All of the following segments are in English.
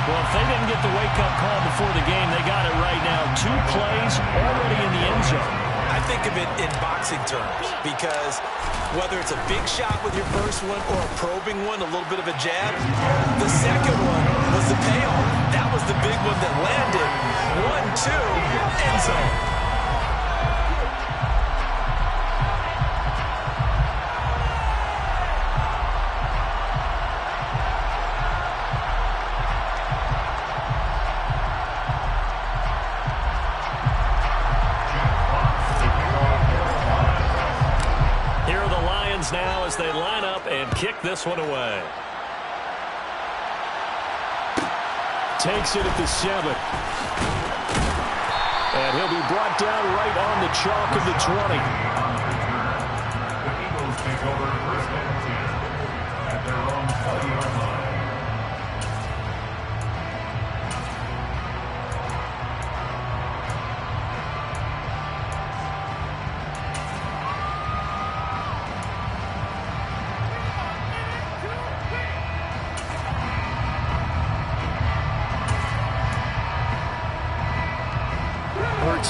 Well, if they didn't get the wake-up call before the game, they got it right now. 2 plays already in the end zone. I think of it in boxing terms because whether it's a big shot with your first one or a probing one, a little bit of a jab, the second one was the payoff. That was the big one that landed. 1-2, end zone. Now as they line up and kick this one away. Takes it at the 7. And he'll be brought down right on the chalk of the 20. The Eagles take over first and 10 at their own 40-yard line.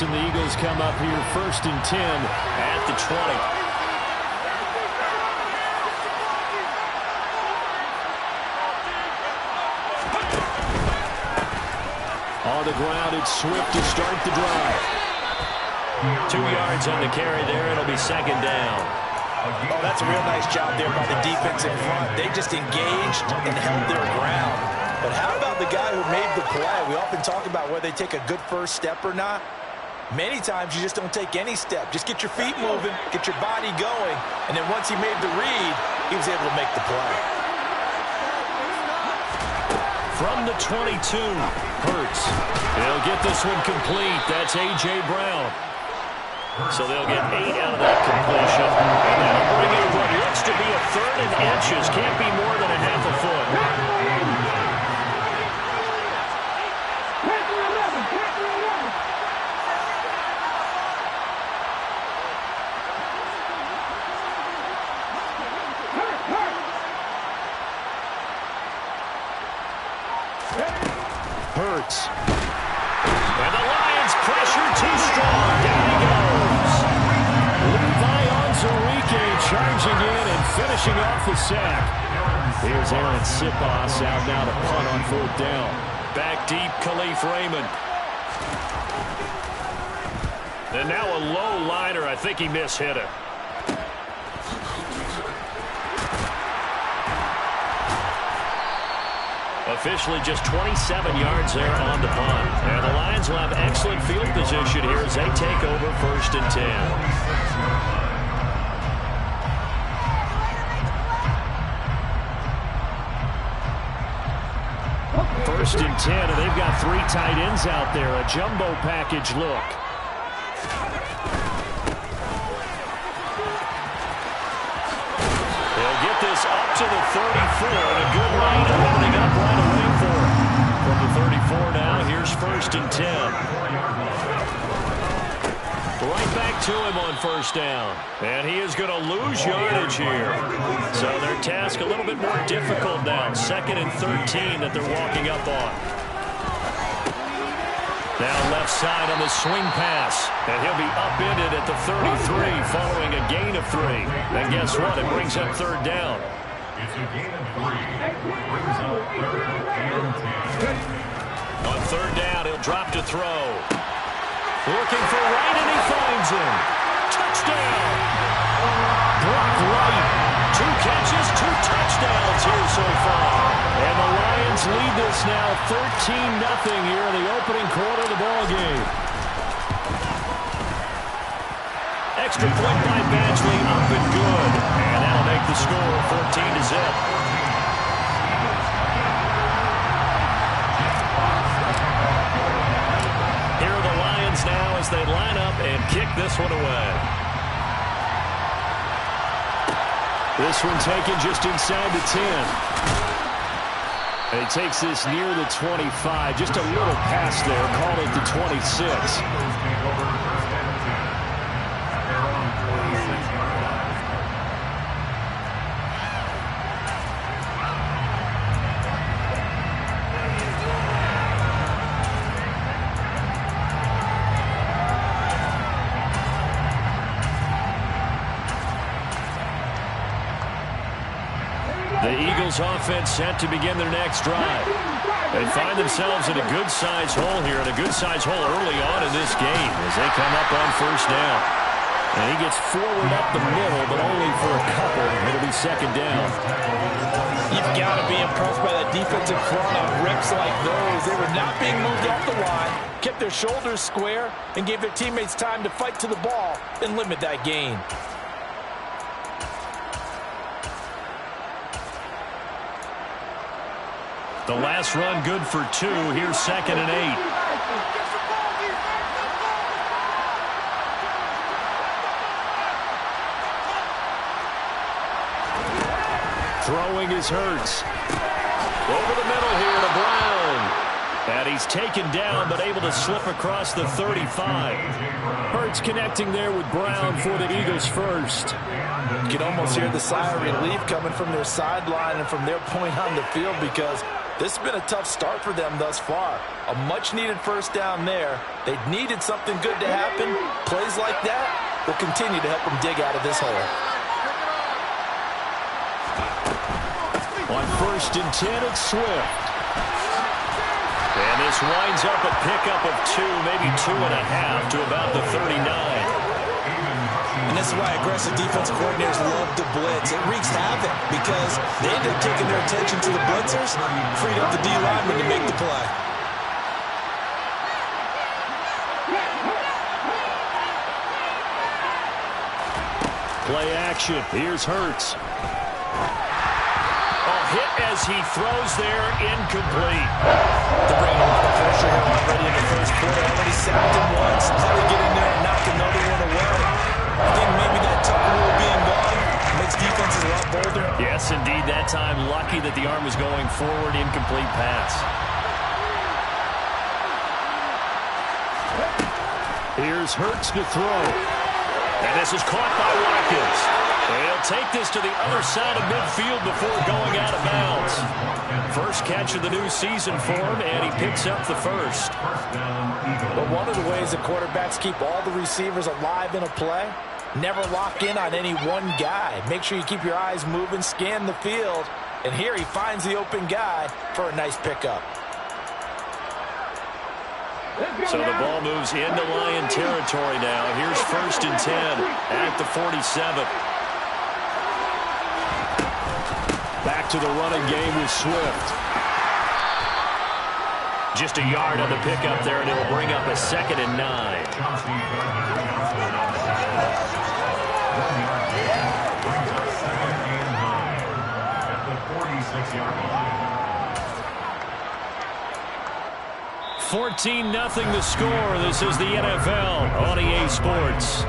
And the Eagles come up here first and 10 at the 20. On the ground, it's Swift to start the drive. 2 yards on the carry there. It'll be second down. Oh, that's a real nice job there by the defense in front. They just engaged and held their ground. But how about the guy who made the play? We often talk about whether they take a good first step or not. Many times you just don't take any step. Just get your feet moving, get your body going, and then once he made the read, he was able to make the play. From the 22, Hurts. They'll get this one complete. That's A.J. Brown. So they'll get 8 out of that completion. And that'll bring in what looks to be a 3rd and inches. Can't be more than a half a foot. Hurts. And the Lions pressure too strong. Down he goes. Levi Onwuzurike charging in and finishing off the sack. Here's Aaron Siposs out now to punt on 4th down. Back deep, Khalif Raymond. And now a low liner. I think he mishit it. Officially just 27 yards there on the punt. And the Lions will have excellent field position here as they take over first and 10. First and 10, and they've got 3 tight ends out there. A jumbo package look. They'll get this up to the 34, and a good lane opening up right away for him. From the 34 now, here's first and 10. Right back to him on first down. And he is going to lose yardage here. So their task a little bit more difficult now. 2nd and 13 that they're walking up on. Now left side on the swing pass. And he'll be upended at the 33 following a gain of 3. And guess what? It brings up 3rd down. It's a gain of 3. Brings up 3rd and 10. On 3rd down, he'll drop to throw. Looking for Wright, and he finds him. Touchdown! Brock Wright. 2 catches, 2 touchdowns here so far. And the Lions lead this now 13-0 here in the opening quarter of the ballgame. Extra point by Badgley, up and good. And that'll make the score 14-0. Now as they line up and kick this one away. This one taken just inside the 10. And he takes this near the 25. Just a little pass there. Call it the 26. Eagles offense set to begin their next drive. They find themselves in a good-sized hole here, and a good-sized hole early on in this game as they come up on first down. And he gets forward up the middle, but only for a couple. It'll be second down. You've got to be impressed by that defensive front on rips like those. They were not being moved off the line, kept their shoulders square, and gave their teammates time to fight to the ball and limit that gain. The last run good for 2. Here's 2nd and 8. Throwing is Hurts. Over the middle here to Brown. And he's taken down, but able to slip across the 35. Hurts connecting there with Brown for the Eagles first. You can almost hear the sigh of relief coming from their sideline and from their point on the field, because this has been a tough start for them thus far. A much-needed first down there. They needed something good to happen. Plays like that will continue to help them dig out of this hole. On 1st and 10, it's Swift. And this winds up a pickup of 2, maybe 2.5 to about the 39. And this is why aggressive defensive coordinators love to blitz. It wreaks havoc because they end up taking their attention to the blitzers, freed up the D lineman to make the play. Play action. Here's Hurts. Hit as he throws there, incomplete. They're bringing him off the pressure here already in the first quarter. Already sacked him once. Now they get in there and knock another one away. I think maybe that tuck rule being gone makes defenses a lot bolder. Yes, indeed. That time, lucky that the arm was going forward. Incomplete pass. Here's Hurts to throw. And this is caught by Watkins. He'll take this to the other side of midfield before going out of bounds. First catch of the new season for him, and he picks up the first. But one of the ways that quarterbacks keep all the receivers alive in a play, never lock in on any one guy. Make sure you keep your eyes moving, scan the field, and here he finds the open guy for a nice pickup. So the ball moves into Lion territory now. Here's 1st and 10 at the 47. Back to the running game with Swift. Just a yard on the pickup there, and it'll bring up a 2nd and 9. 14-0 the score. This is the NFL on EA Sports.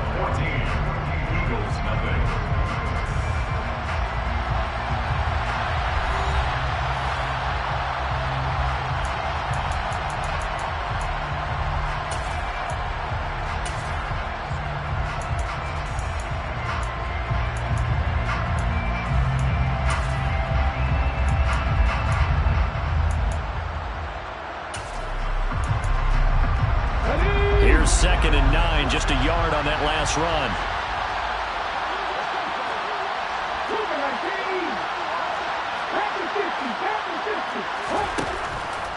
Here's 2nd and 9, just a yard on that last run.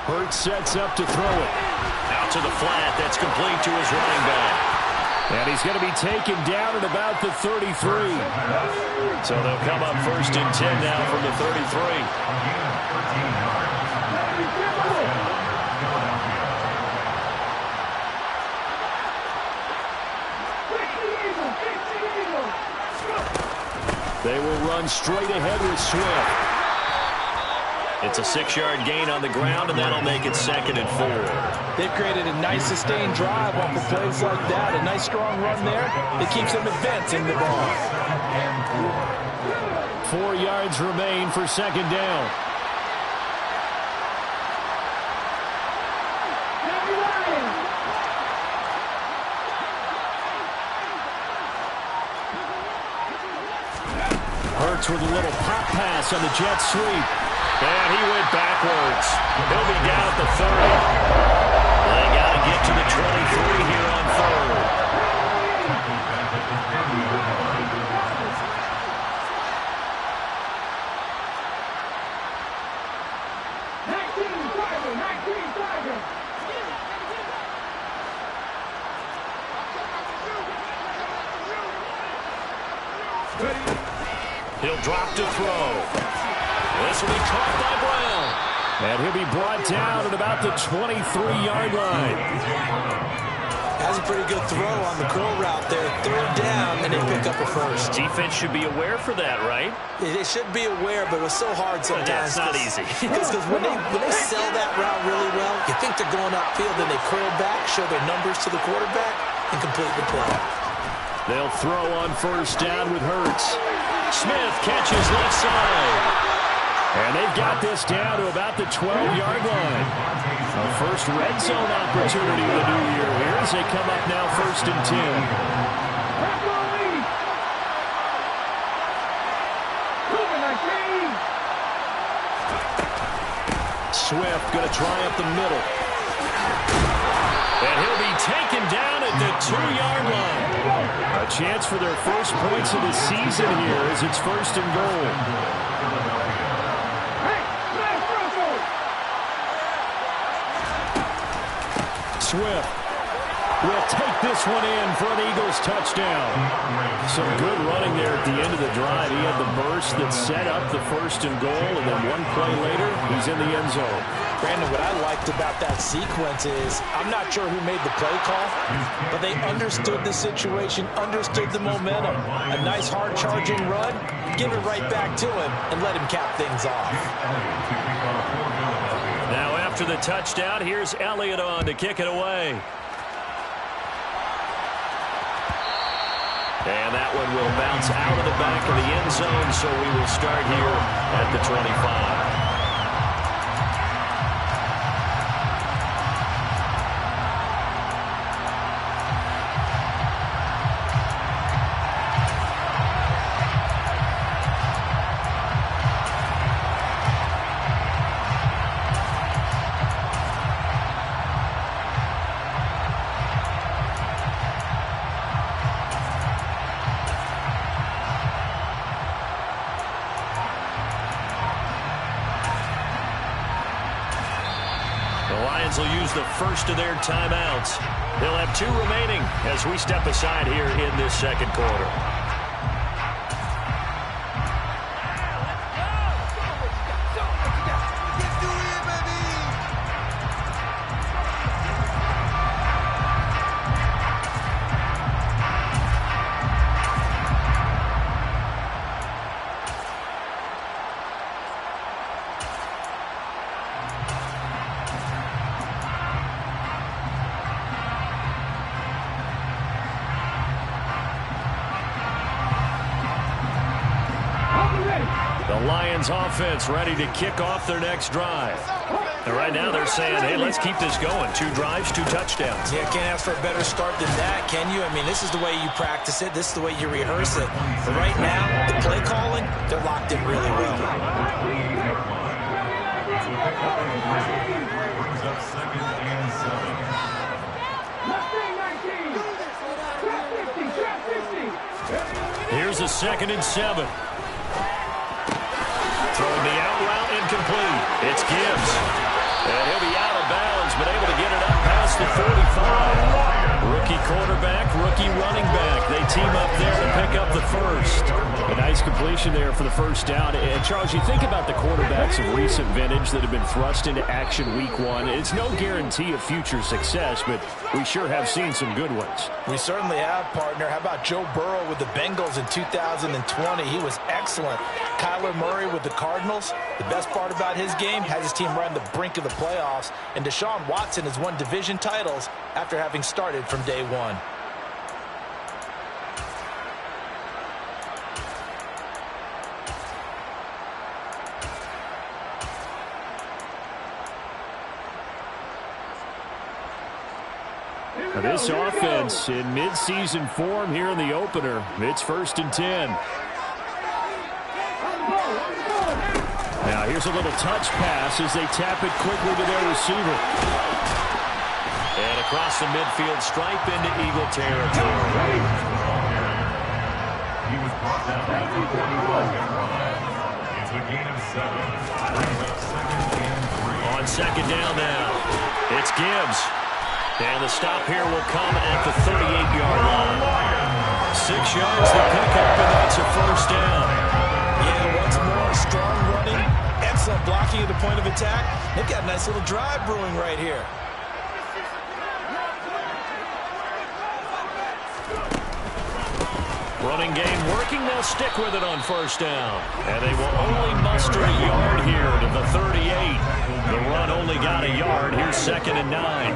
Hurts sets up to throw it. Out to the flat, that's complete to his running back. And he's going to be taken down at about the 33. So they'll come up 1st and 10 now from the 33. They will run straight ahead with Swift. It's a 6-yard gain on the ground, and that'll make it 2nd and 4. They've created a nice sustained drive off of plays like that. A nice strong run there that keeps them advancing the ball. 4 yards remain for 2nd down. Hurts with a little pop pass on the jet sweep. And he went backwards. He'll be down at the 30. They got to get to the 23 here on 3rd. He'll drop to throw. This will be caught by Brown. And he'll be brought down at about the 23-yard line. Has a pretty good throw on the curl route there. Third down, and they pick up a first. Defense should be aware for that, right? They should be aware, but it was so hard sometimes. Yeah, it's not easy. Because when they sell that route really well, you think they're going upfield, then they curl back, show their numbers to the quarterback, and complete the play. They'll throw on first down with Hurts. Smith catches left side. And they've got this down to about the 12-yard line. A first red zone opportunity of the new year here as they come up now 1st and 10. Swift going to try up the middle. And he'll be taken down at the 2-yard line. A chance for their first points of the season here as it's 1st and goal. Swift will take this one in for an Eagles touchdown. Some good running there at the end of the drive. He had the burst that set up the 1st and goal, and then one play later, he's in the end zone. Brandon, what I liked about that sequence is I'm not sure who made the play call, but they understood the situation, understood the momentum. A nice hard-charging run, give it right back to him, and let him cap things off. Now after the touchdown, here's Elliott on to kick it away. And that one will bounce out of the back of the end zone, so we will start here at the 25. Will use the first of their timeouts. They'll have 2 remaining as we step aside here in this second quarter. Offense ready to kick off their next drive. And right now they're saying, hey, let's keep this going. 2 drives, 2 touchdowns. Yeah, can't ask for a better start than that, can you? I mean, this is the way you practice it. This is the way you rehearse it. But right now, the play calling, they're locked in really well. Here's a 2nd and 7. Throwing the out route incomplete. It's Gibbs. And he'll be out of bounds, but able to get it up past the 45. Rookie quarterback, rookie running back. They team up there to pick up the first. A nice completion there for the first down. And, Charles, you think about the quarterbacks of recent vintage that have been thrust into action week 1. It's no guarantee of future success, but we sure have seen some good ones. We certainly have, partner. How about Joe Burrow with the Bengals in 2020? He was excellent. Kyler Murray with the Cardinals. The best part about his game, has his team right on the brink of the playoffs. And Deshaun Watson has won division titles after having started from day 1. This offense in midseason form here in the opener. It's 1st and 10. Now here's a little touch pass as they tap it quickly to their receiver. And across the midfield stripe into Eagle territory. He was brought down at the 41-yard line. It's a gain of 7. Brings up 2nd and 3. On second down now, it's Gibbs. And the stop here will come at the 38-yard line. 6 yards the pickup, and that's a first down. Yeah, once more, strong running, excellent blocking at the point of attack. They've got a nice little drive brewing right here. Running game working, they'll stick with it on first down. And they will only muster a yard here to the 38. The run only got a yard. Here's 2nd and 9.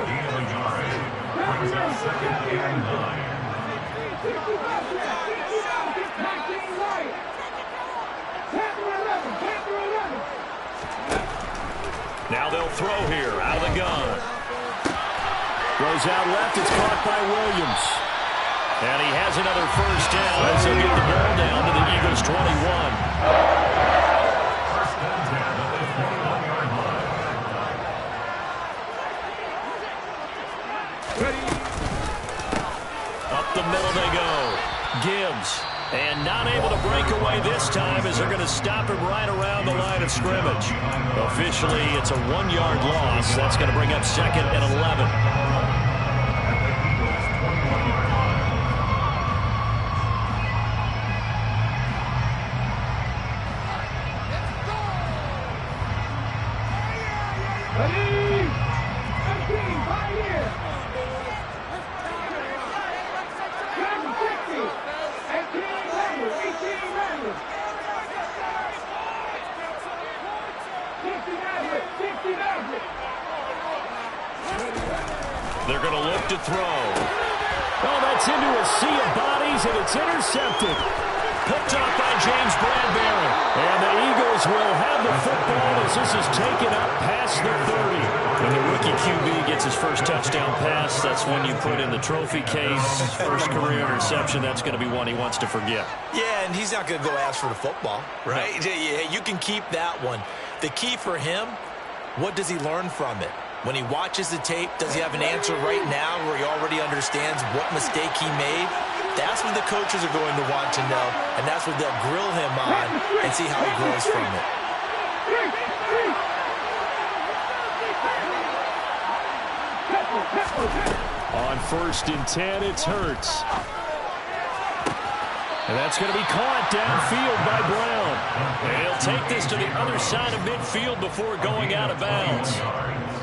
Now they'll throw here out of the gun. Goes out left. It's caught by Williams. And he has another first down as he'll get the ball down to the Eagles' 21. Up the middle they go. Gibbs. And not able to break away this time as they're going to stop him right around the line of scrimmage. Officially, it's a 1-yard loss. That's going to bring up 2nd and 11. They're going to look to throw. Oh, that's into a sea of bodies, and it's intercepted. Picked off by James Bradbury. And the Eagles will have the football as this is taken up past the 30. When the rookie QB gets his first touchdown pass, that's when you put in the trophy case. First career interception, that's going to be one he wants to forget. Yeah, and he's not going to go ask for the football, right? No. You can keep that one. The key for him, what does he learn from it? When he watches the tape, does he have an answer right now where he already understands what mistake he made? That's what the coaches are going to want to know, and that's what they'll grill him on and see how he grows from it. On 1st and 10, it's Hurts. And that's going to be caught downfield by Brown. And he'll take this to the other side of midfield before going out of bounds.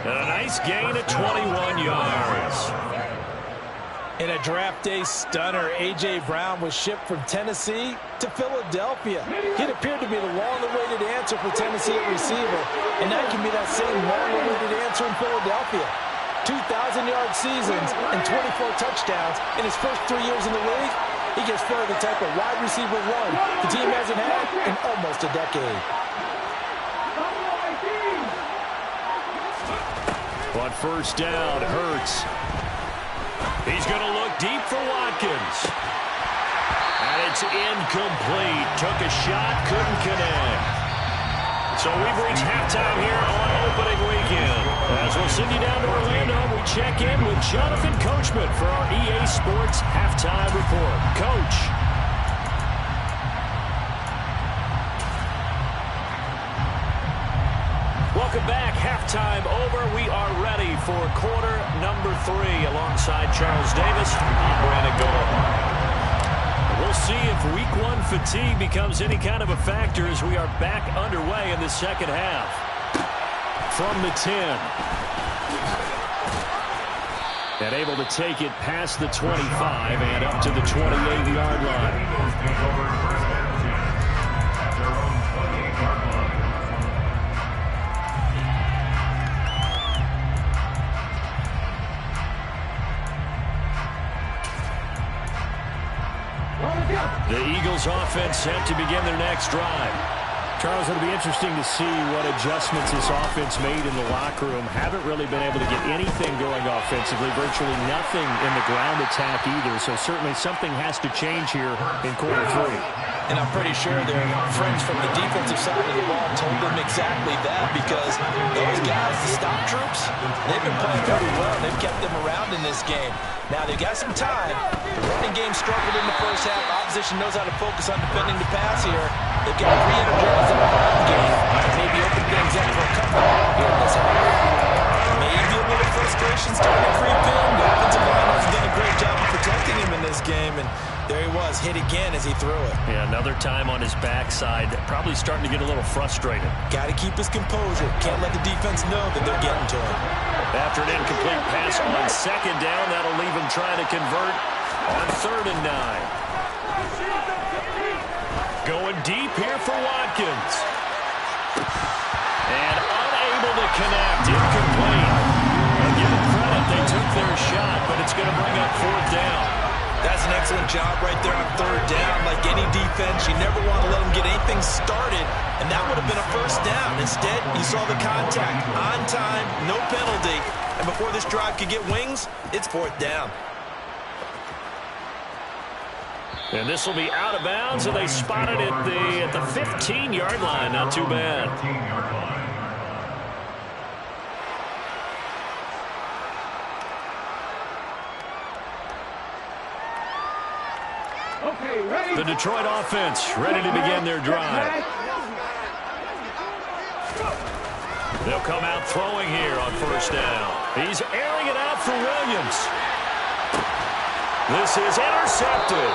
And a nice gain of 21 yards. In a draft day stunner, A.J. Brown was shipped from Tennessee to Philadelphia. It appeared to be the long-awaited answer for Tennessee at receiver, and that can be that same long-awaited answer in Philadelphia. 2,000-yard seasons and 24 touchdowns in his first 3 years in the league. He gives Philly the type of wide receiver one the team hasn't had in almost a decade. On first down, Hurts. He's going to look deep for Watkins. And it's incomplete. Took a shot, couldn't connect. So we've reached halftime here on opening weekend. As we'll send you down to Orlando, we check in with Jonathan Coachman for our EA Sports Halftime Report. Coach. Welcome back. Halftime over. We are ready for quarter number 3 alongside Charles Davis. I'm Brandon Gold. We'll see if week 1 fatigue becomes any kind of a factor as we are back underway in the second half. From the 10. And able to take it past the 25 and up to the 28-yard line. The Eagles offense set to begin their next drive. Charles, it'll be interesting to see what adjustments this offense made in the locker room. Haven't really been able to get anything going offensively, virtually nothing in the ground attack either. So certainly something has to change here in quarter 3. And I'm pretty sure their friends from the defensive side of the ball told them exactly that, because those guys, the stop troops, they've been playing pretty well. They've kept them around in this game. Now, they've got some time. The running game struggled in the first half. Opposition knows how to focus on defending the pass here. They've got to re-energize that ground game and maybe open things up for a comeback here in this half. Maybe a little frustration starting to creep in. The offensive line hasn't done a great job of protecting him in this game, and there he was, hit again as he threw it. Yeah, another time on his backside, probably starting to get a little frustrated. Got to keep his composure. Can't let the defense know that they're getting to him. After an incomplete pass on second down, that'll leave him trying to convert on 3rd and 9. Going deep here for Watkins. And unable to connect, incomplete. And give them credit, they took their shot, but it's going to bring up 4th down. That's an excellent job right there on 3rd down. Like any defense, you never want to let them get anything started, and that would have been a 1st down. Instead, you saw the contact on time, no penalty, and before this drive could get wings, it's 4th down. And this will be out of bounds, and they spotted it at the 15-yard line. Not too bad. The Detroit offense ready to begin their drive. They'll come out throwing here on 1st down. He's airing it out for Williams. This is intercepted.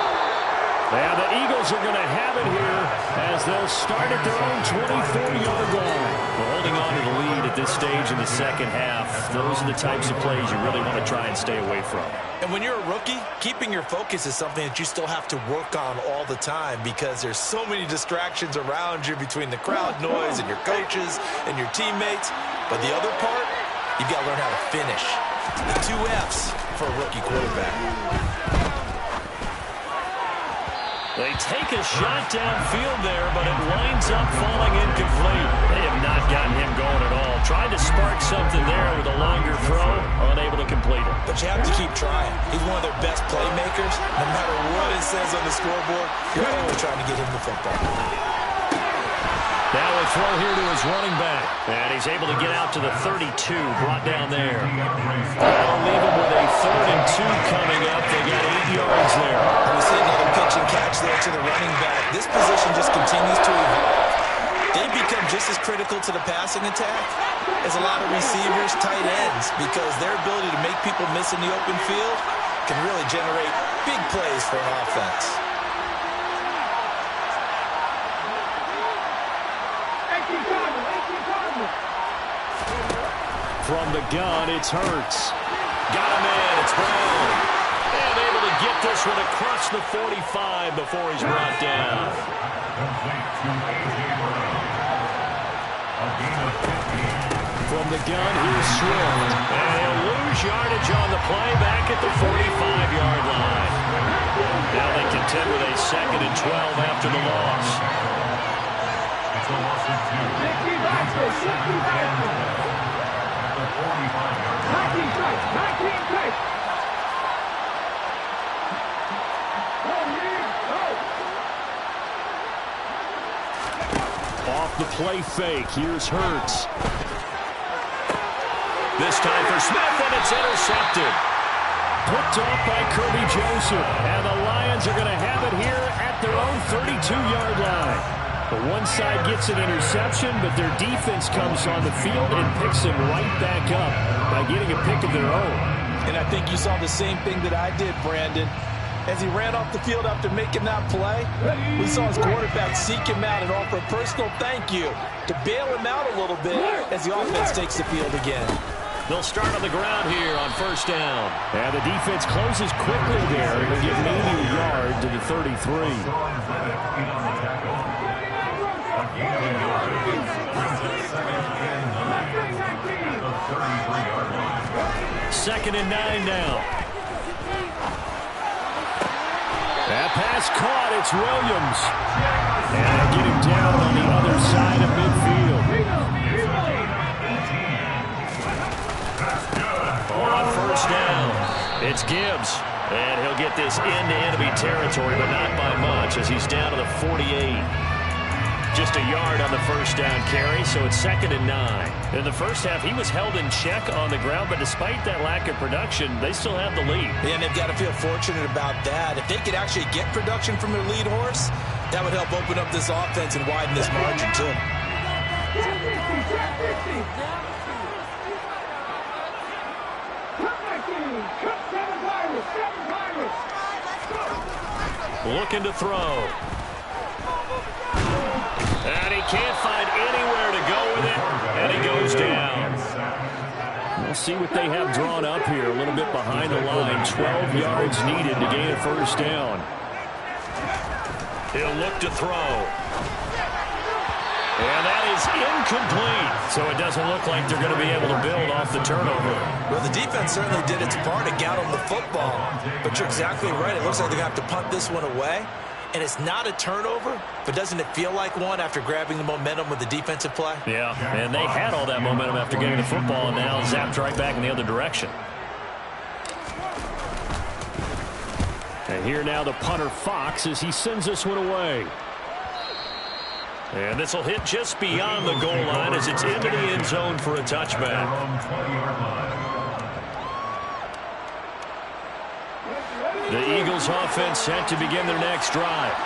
And the Eagles are going to have it here as they'll start at their own 24-yard line. Well, holding on to the lead at this stage in the second half, those are the types of plays you really want to try and stay away from. And when you're a rookie, keeping your focus is something that you still have to work on all the time because there's so many distractions around you between the crowd noise and your coaches and your teammates. But the other part, you've got to learn how to finish. The 2 F's for a rookie quarterback. They take a shot downfield there, but it winds up falling incomplete. They have not gotten him going at all. Tried to spark something there with a longer throw, unable to complete it. But you have to keep trying. He's one of their best playmakers. No matter what it says on the scoreboard, you're always trying to get him the football. Now a throw here to his running back. And he's able to get out to the 32, brought down there. That'll leave him with a 3rd and 2 coming up. They got 8 yards there. And we see another pitch and catch there to the running back. This position just continues to evolve. They become just as critical to the passing attack as a lot of receivers, tight ends, because their ability to make people miss in the open field can really generate big plays for an offense. From the gun, it's Hurts. Got him in, it's Brown. And able to get this one across the 45 before he's brought down. From the gun, here's Swift. And he'll lose yardage on the play back at the 45-yard line. Now they contend with a 2nd and 12 after the loss. It's a loss of 2. Off the play fake, here's Hurts. This time for Smith, and it's intercepted. Picked off by Kirby Joseph, and the Lions are going to have it here at their own 32-yard line. But one side gets an interception, but their defense comes on the field and picks them right back up by getting a pick of their own. And I think you saw the same thing that I did, Brandon. As he ran off the field after making that play, we saw his quarterback seek him out and offer a personal thank you to bail him out a little bit as the offense takes the field again. They'll start on the ground here on 1st down. And the defense closes quickly there and will give maybe a yard to the 33. Second and 9 now. That pass caught. It's Williams. And they'll get him down on the other side of midfield. On 1st down, it's Gibbs. And he'll get this into enemy territory, but not by much as he's down to the 48. Just a yard on the 1st down carry, so it's 2nd and 9. In the first half, he was held in check on the ground, but despite that lack of production, they still have the lead. Yeah, and they've got to feel fortunate about that. If they could actually get production from their lead horse, That would help open up this offense and widen this margin, too. Looking to throw. And he can't find anywhere to go with it. And he goes down. We'll see what they have drawn up here. A little bit behind the line. 12 yards needed to gain a first down. He'll look to throw. And that is incomplete. So it doesn't look like they're going to be able to build off the turnover. Well, the defense certainly did its part to get on the football. But you're exactly right. It looks like they're going to have to punt this one away. And it's not a turnover, but doesn't it feel like one after grabbing the momentum with the defensive play? Yeah, and they had all that momentum after getting the football, and now zapped right back in the other direction. And here now the punter Fox as he sends this one away. And this will hit just beyond the goal line as it's into the end zone for a touchback. The Eagles offense set to begin their next drive.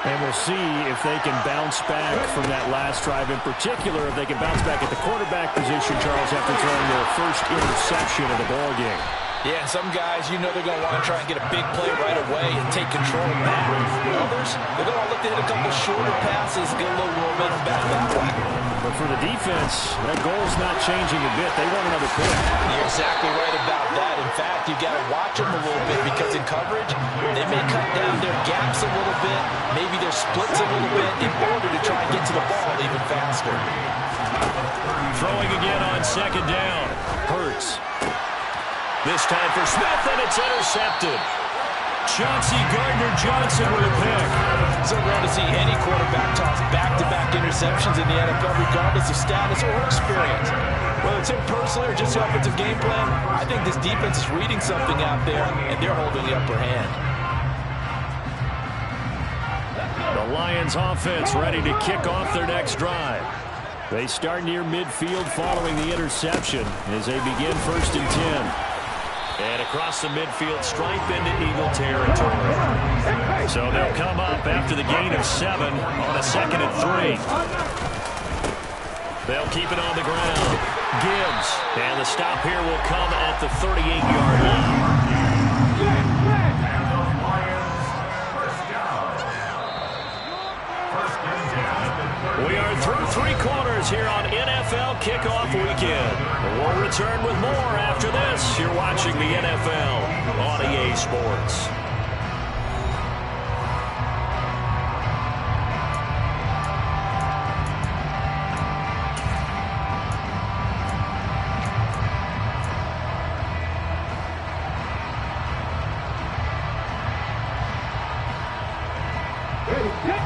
And we'll see if they can bounce back from that last drive in particular, if they can bounce back at the quarterback position, Charles, after throwing their first interception of the ballgame. Yeah, and some guys, you know they're going to want to try and get a big play right away and take control back. Others, they're going to look to hit a couple shorter passes, get a little momentum back that way. But for the defense, that goal's not changing a bit. They want another pick. You're exactly right about that. In fact, you've got to watch them a little bit because in coverage, they may cut down their gaps a little bit, maybe their splits a little bit in order to try and get to the ball even faster. Throwing again on second down. Hurts. This time for Smith, and it's intercepted. Chauncey Gardner-Johnson with a pick. So rare to see any quarterback toss back-to-back interceptions in the NFL, regardless of status or experience. Whether it's him personally or just the offensive game plan, I think this defense is reading something out there, and they're holding the upper hand. The Lions offense ready to kick off their next drive. They start near midfield following the interception as they begin 1st and 10. And across the midfield stripe into Eagle territory. So they'll come up after the gain of 7 on a 2nd and 3. They'll keep it on the ground. Gibbs. And the stop here will come at the 38-yard line. We are through 3 quarters here on NFL Kickoff Weekend. We'll return with more after this. You're watching the NFL on EA Sports.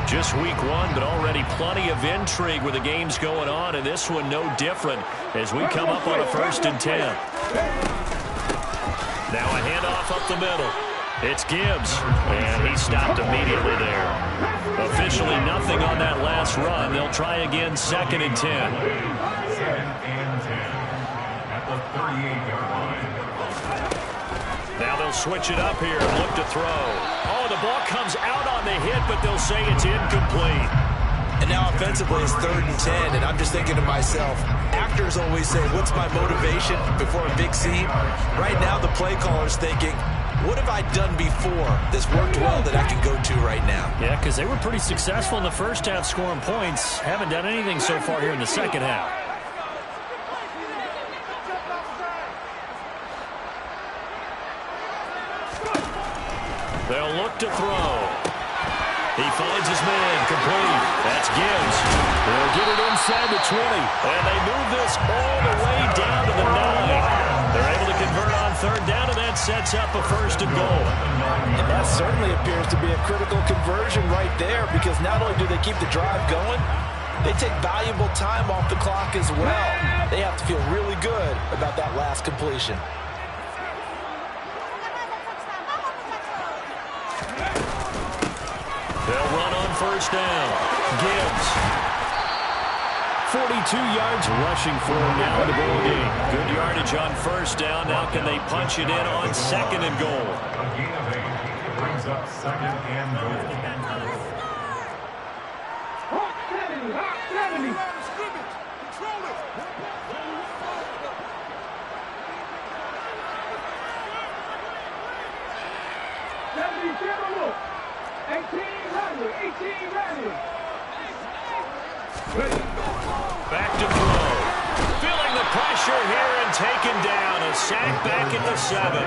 Just week 1, but already plenty of intrigue with the games going on, and this one no different as we come up on a 1st and 10. Now a handoff up the middle. It's Gibbs, and he stopped immediately there. Officially nothing on that last run. They'll try again 2nd and 10. 2nd and 10 at the 38-yard line. Now they'll switch it up here and look to throw. Oh, the ball comes out on the hit, but they'll say it's incomplete. And now offensively it's 3rd and 10, and I'm just thinking to myself, actors always say, what's my motivation before a big scene? Right now the play caller's thinking, what have I done before that's worked well that I can go to right now? Yeah, because they were pretty successful in the first half scoring points. Haven't done anything so far here in the second half. They'll look to throw. He finds his man, complete. That's Gibbs. They'll get it inside the 20. And they move this all the way down to the 9. They're able to convert on 3rd down, and that sets up a 1st and goal. And that certainly appears to be a critical conversion right there, because not only do they keep the drive going, they take valuable time off the clock as well. They have to feel really good about that last completion. They'll run on 1st down. Gibbs. 42 yards rushing for him now in the ball game. Good yardage on 1st down. Now can they punch it in on 2nd and goal? A gain of 8 brings up 2nd and goal. Back to throw. Feeling the pressure here and taken down. A sack back at the 7.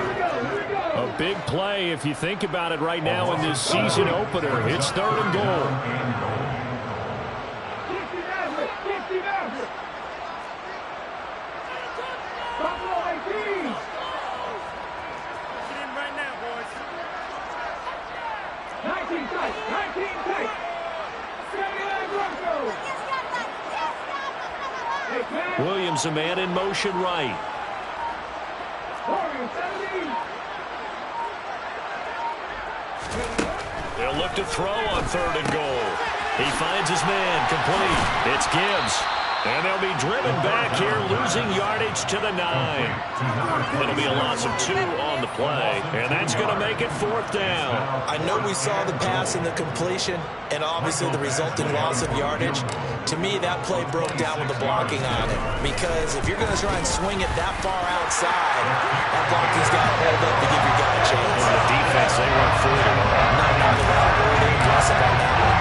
A big play if you think about it right now in this season opener. It's 3rd and goal. Williams, a man in motion right. They'll look to throw on 3rd and goal. He finds his man, complete. It's Gibbs. And they'll be driven back here, losing yardage to the 9. It'll be a loss of 2 on the play, and that's going to make it 4th down. I know we saw the pass and the completion, and obviously the resulting loss of yardage. To me, that play broke down with the blocking on it, because if you're going to try and swing it that far outside, that blocking's got to hold up to give your guy a chance. The defense, they weren't fooling. Not the right word, they aggressive on that one.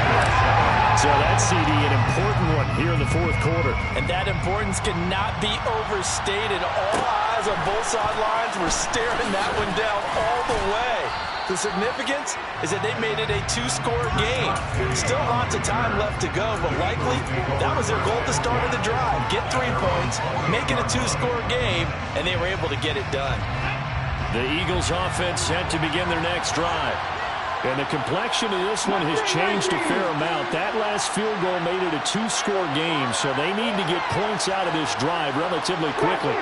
So that CD, an important one here in the 4th quarter. And that importance cannot be overstated. All eyes on both sidelines were staring that one down all the way. The significance is that they made it a 2-score game. Still lots of time left to go, but likely that was their goal at the start of the drive. Get 3 points, make it a 2-score game, and they were able to get it done. The Eagles offense set to begin their next drive. And the complexion of this one has changed a fair amount. That last field goal made it a 2-score game, so they need to get points out of this drive relatively quickly.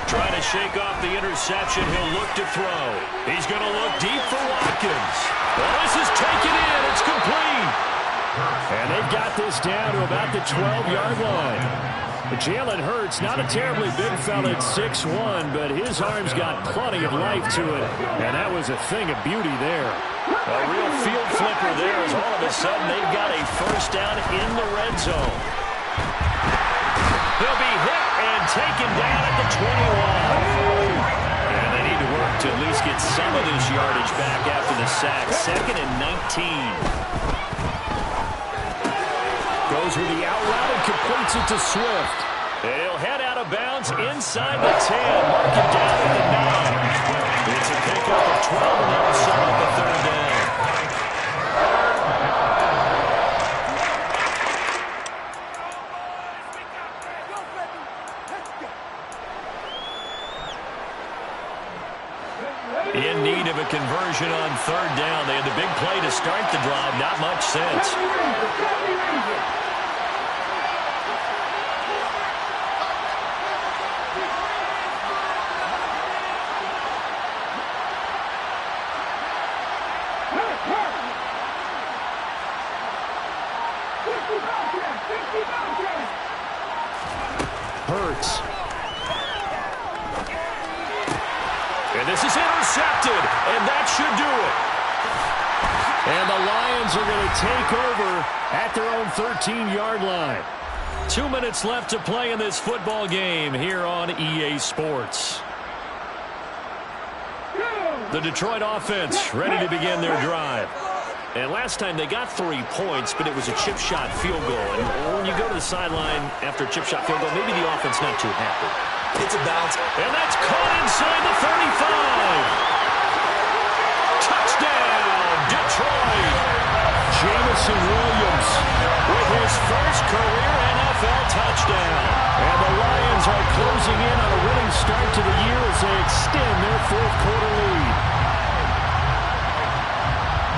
Trying to shake off the interception. He'll look to throw. He's going to look deep for Watkins. Well, this is taken in. It's complete. And they've got this down to about the 12-yard line. Jalen Hurts, not a terribly big fella at 6'1", but his arm's got plenty of life to it, and that was a thing of beauty there. A real field flipper there as all of a sudden they've got a 1st down in the red zone. He'll be hit and taken down at the 21. And they need to work to at least get some of this yardage back after the sack. 2nd and 19. Goes with the out route and completes it to Swift. And he'll head out of bounds inside the 10. Mark it down at the 9. It's a pickup of 12, and that'll set up the 3rd down. In need of a conversion on 3rd down. They had the big play to start the drive. Not much sense. Hurts. And this is intercepted, and that should do it. And the Lions are going to take over at their own 13-yard line. 2 minutes left to play in this football game here on EA Sports. The Detroit offense ready to begin their drive. And last time they got 3 points, but it was a chip shot field goal. And when you go to the sideline after a chip shot field goal, maybe the offense not too happy. It's a bounce. And that's caught inside the 35. Touchdown, Detroit. Jamison Williams with his first career NFL touchdown. And the Lions are closing in on a winning start to the year as they extend their 4th quarter lead.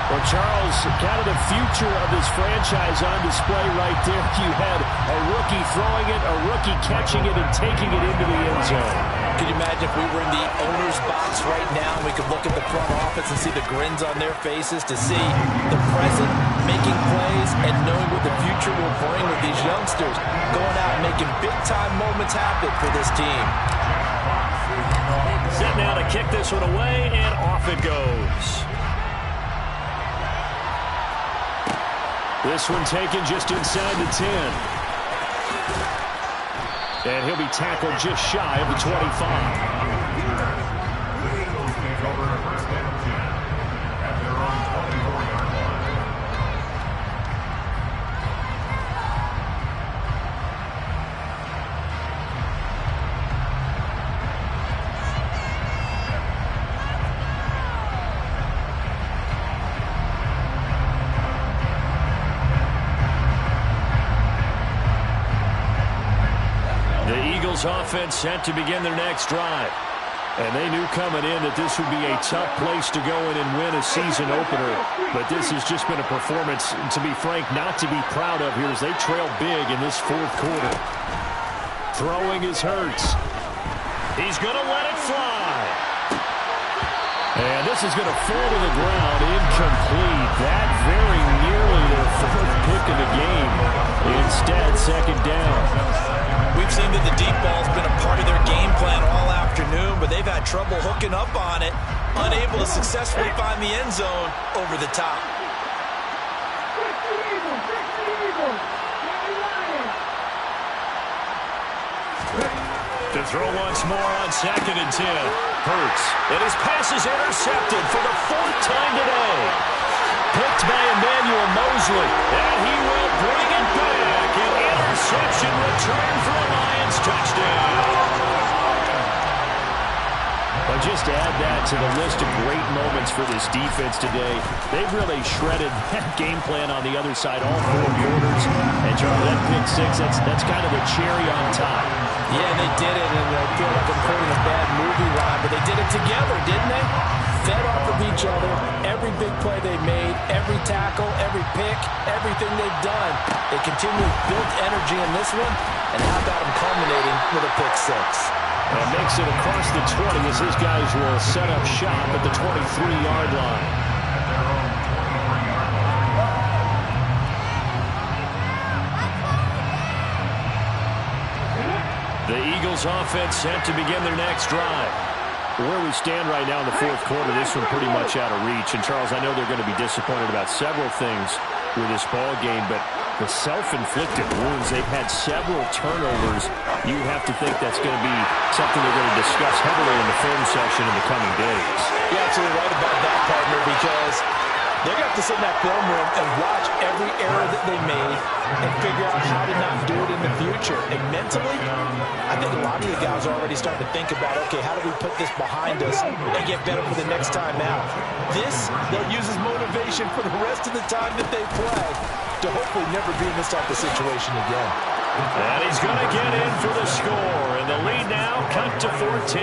Well, Charles, kind of the future of this franchise on display right there. You had a rookie throwing it, a rookie catching it, and taking it into the end zone. Could you imagine if we were in the owner's box right now, we could look at the front office and see the grins on their faces, to see the present making plays and knowing what the future will bring with these youngsters going out and making big-time moments happen for this team. Set now to kick this one away, and off it goes. This one taken just inside the 10. And he'll be tackled just shy of the 25. Offense set to begin their next drive. And they knew coming in that this would be a tough place to go in and win a season opener. But this has just been a performance, to be frank, not to be proud of here as they trail big in this fourth quarter. Throwing is Hurts. He's going to let it fly. And this is going to fall to the ground incomplete. That very nearly their fourth pick in the game. Instead, second down. We've seen that the deep ball's been a part of their game plan all afternoon, but they've had trouble hooking up on it, unable to successfully find the end zone over the top. To throw once more on 2nd and 10. Hurts. And his pass is intercepted for the 4th time today. Picked by Emmanuel Mosley. And he will bring it back. An interception return for a Lions touchdown. But just add that to the list of great moments for this defense today. They've really shredded that game plan on the other side all 4 quarters. And Charlie, that pick 6, that's kind of the cherry on top. Yeah, they did it, and I feel like I'm quoting a bad movie line, but they did it together, didn't they? Fed off of each other, every big play they made, every tackle, every pick, everything they've done. They continue to build energy in this one, and how about them culminating with a pick 6? And makes it across the 20 as his guys will set up shop at the 23-yard line. The Eagles offense set to begin their next drive. Where we stand right now in the fourth quarter, this one pretty much out of reach. And, Charles, I know they're going to be disappointed about several things with this ball game, but the self-inflicted wounds, they've had several turnovers. You have to think that's going to be something they're going to discuss heavily in the film session in the coming days. You're absolutely right about that, partner, because they're going to have to sit in that film room and watch every error that they made and figure out how to not do it in the future. And mentally, I think a lot of the guys are already starting to think about, okay, how do we put this behind us and get better for the next time out? This, they'll use as motivation for the rest of the time that they play to hopefully never be in this type of situation again. And he's going to get in for the score. And the lead now cut to 14.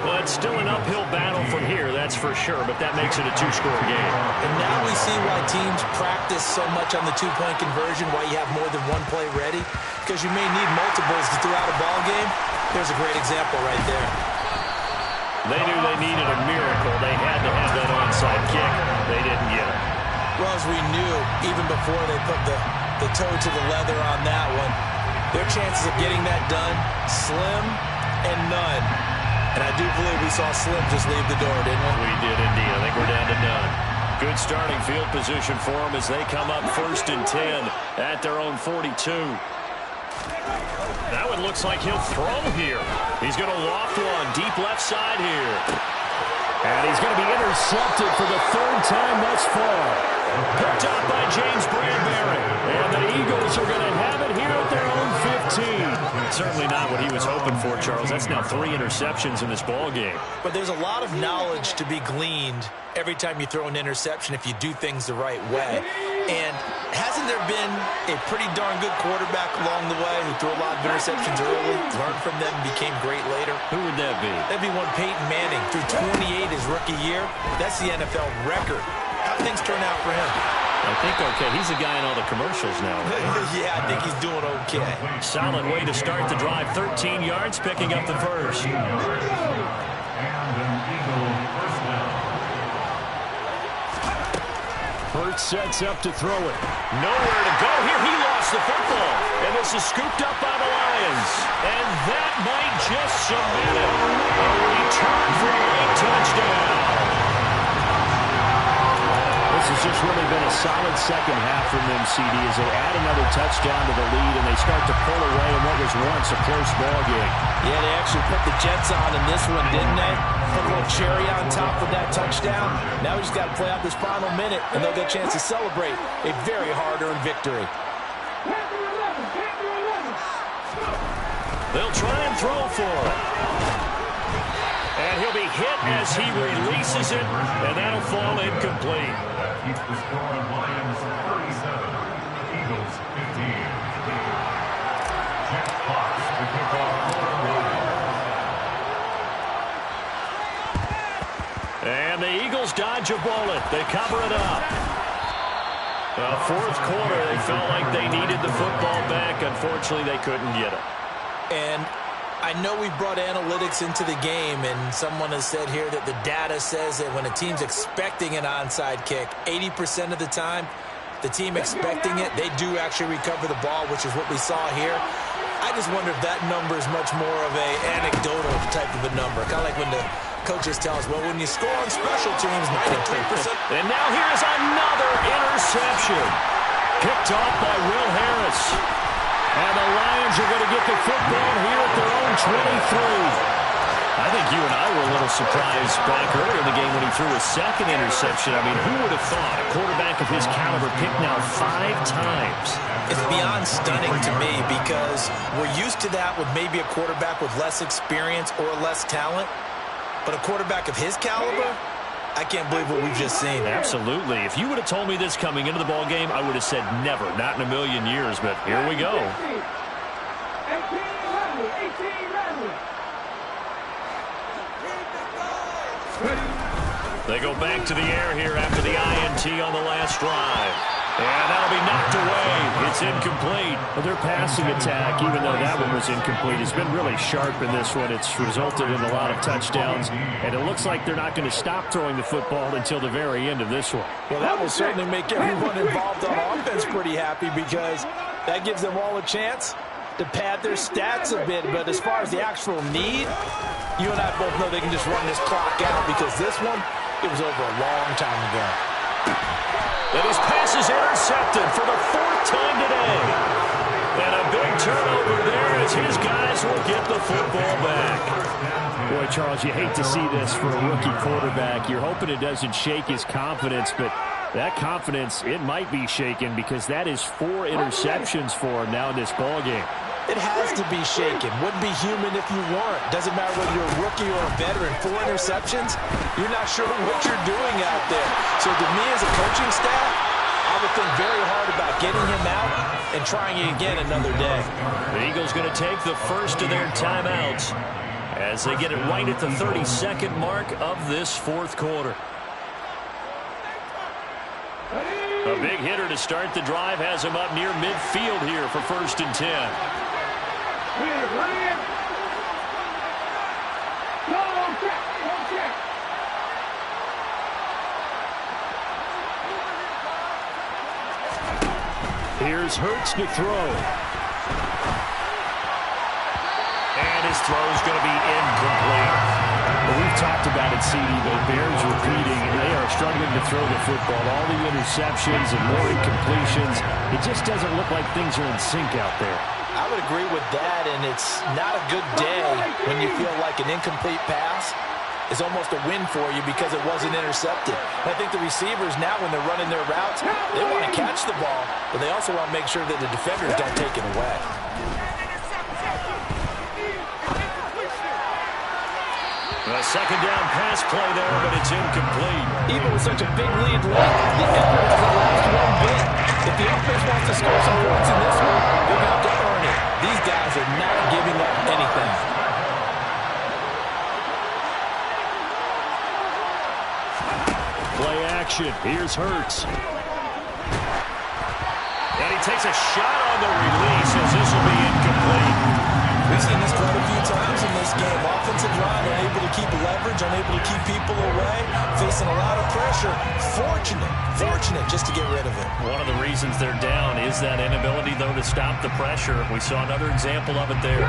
Well, it's still an uphill battle from here, that's for sure, but that makes it a 2-score game. And now we see why teams practice so much on the 2-point conversion, why you have more than one play ready, because you may need multiples to throw out a ball game. There's a great example right there. They knew they needed a miracle. They had to have that onside kick. They didn't get it. Well, as we knew, even before they put the toe to the leather on that one, their chances of getting that done, slim and none. And I do believe we saw Slim just leave the door, didn't we? We did indeed. I think we're down to none. Good starting field position for them as they come up 1st and 10 at their own 42. That one looks like he'll throw here. He's going to loft one deep left side here. And he's going to be intercepted for the 3rd time thus far. Picked up by James Bradbury. And the Eagles are going to have it here at their own 15. Certainly not what he was hoping for, Charles. That's now 3 interceptions in this ball game. But there's a lot of knowledge to be gleaned every time you throw an interception if you do things the right way. And hasn't there been a pretty darn good quarterback along the way who threw a lot of interceptions early, learned from them, and became great later? Who would that be? That'd be one Peyton Manning. Threw 28 his rookie year. That's the NFL record. How things turn out for him? I think okay. He's the guy in all the commercials now. Yeah, I think he's doing okay. Solid way to start the drive. 13 yards, picking up the first. Hurts sets up to throw it. Nowhere to go here. He lost the football. And this is scooped up by the Lions. And that might just cement it. A return for a late touchdown. This has just really been a solid second half from them, CD, as they add another touchdown to the lead and they start to pull away in what was once a close ball game. Yeah, they actually put the Jets on in this one, didn't they? Put a little cherry on top of that touchdown. Now we just got to play out this final minute, and they'll get a chance to celebrate a very hard-earned victory. They'll try and throw for it. And he'll be hit as he releases it, and that'll fall incomplete. That keeps the score. Lions 37, Eagles 15. Jeff Fox to kick off for the Lions. And the Eagles dodge a bullet. They cover it up. Fourth quarter, they felt like they needed the football back. Unfortunately, they couldn't get it. And I know we brought analytics into the game, and someone has said here that the data says that when a team's expecting an onside kick, 80% of the time, the team expecting it, they do actually recover the ball, which is what we saw here. I just wonder if that number is much more of a anecdotal type of a number, kind of like when the coaches tell us, well, when you score on special teams, 93%. And now here's another interception. Picked off by Will Harris. And the Lions are going to get the football here at their own 23. I think you and I were a little surprised back earlier in the game when he threw his second interception. I mean, who would have thought a quarterback of his caliber picked now 5 times? It's beyond stunning to me because we're used to that with maybe a quarterback with less experience or less talent. But a quarterback of his caliber, I can't believe what we've just seen. Absolutely. If you would have told me this coming into the ball game, I would have said never, not in a million years. But here we go. They go back to the air here after the INT on the last drive. And that'll be knocked away. It's incomplete. Well, their passing attack, even though that one was incomplete, has been really sharp in this one. It's resulted in a lot of touchdowns, and it looks like they're not going to stop throwing the football until the very end of this one. Well, that will certainly make everyone involved on offense pretty happy because that gives them all a chance to pad their stats a bit. But as far as the actual need, you and I both know they can just run this clock out because this one, it was over a long time ago. And his pass is intercepted for the 4th time today. And a big turnover there as his guys will get the football back. Boy, Charles, you hate to see this for a rookie quarterback. You're hoping it doesn't shake his confidence, but that confidence, it might be shaken because that is 4 interceptions for him now in this ball game. It has to be shaken. Wouldn't be human if you weren't. Doesn't matter whether you're a rookie or a veteran. 4 interceptions, you're not sure what you're doing out there. So to me as a coaching staff, I would think very hard about getting him out and trying it again another day. The Eagles going to take the first of their timeouts as they get it right at the 32nd mark of this 4th quarter. A big hitter to start the drive has him up near midfield here for 1st and 10. Here's Hurts to throw. And his throw's going to be incomplete. Well, we've talked about it, CD, but it bears repeating. They are struggling to throw the football. All the interceptions and more incompletions. It just doesn't look like things are in sync out there. I would agree with that, and it's not a good day when you feel like an incomplete pass is almost a win for you because it wasn't intercepted. And I think the receivers now, when they're running their routes, they want to catch the ball, but they also want to make sure that the defenders don't take it away. A 2nd down pass play there, but it's incomplete. Even with such a big lead left, the effort doesn't last one bit. If the offense wants to score some points in this one, they're going to have to earn it. These guys are not giving up anything. Play action. Here's Hurts. And he takes a shot on the release as this will be incomplete. We've seen this quite a few times in this game. Offensive line unable to keep leverage, unable to keep people away, facing a lot of pressure. Fortunate just to get rid of it. One of the reasons they're down is that inability, though, to stop the pressure. We saw another example of it there.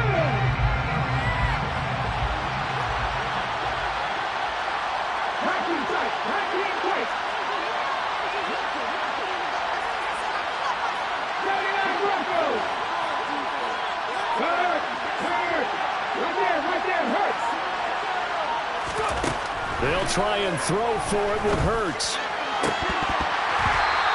They'll try and throw for it with Hurts.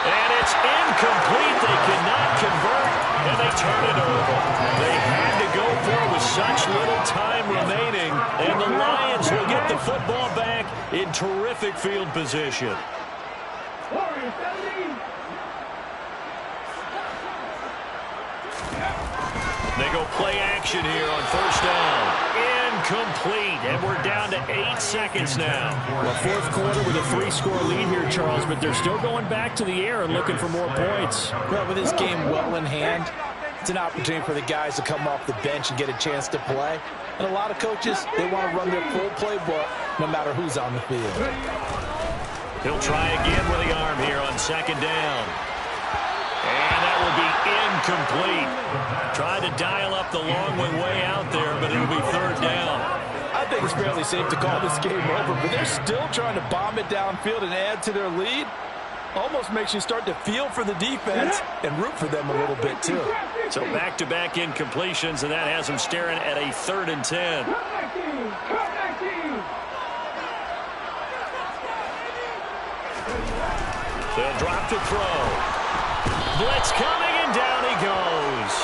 And it's incomplete. They cannot convert, and they turn it over. They had to go for it with such little time remaining, and the Lions will get the football back in terrific field position. They go play action here on first down. Incomplete, and we're down to 8 seconds now. Well, fourth quarter with a 3-score lead here, Charles, but they're still going back to the air and looking for more points. Well, with this game well in hand, it's an opportunity for the guys to come off the bench and get a chance to play. And a lot of coaches, they want to run their full playbook no matter who's on the field. He'll try again with the arm here on second down. And that will be incomplete. Tried to dial up the long way out there, but it'll be third down. I think it's fairly safe to call this game over, but they're still trying to bomb it downfield and add to their lead. Almost makes you start to feel for the defense and root for them a little bit, too. So back-to-back incompletions, and that has them staring at a 3rd and 10. They'll drop to throw. Blitz coming, and down he goes.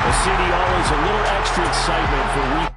Well, CD, always a little extra excitement for week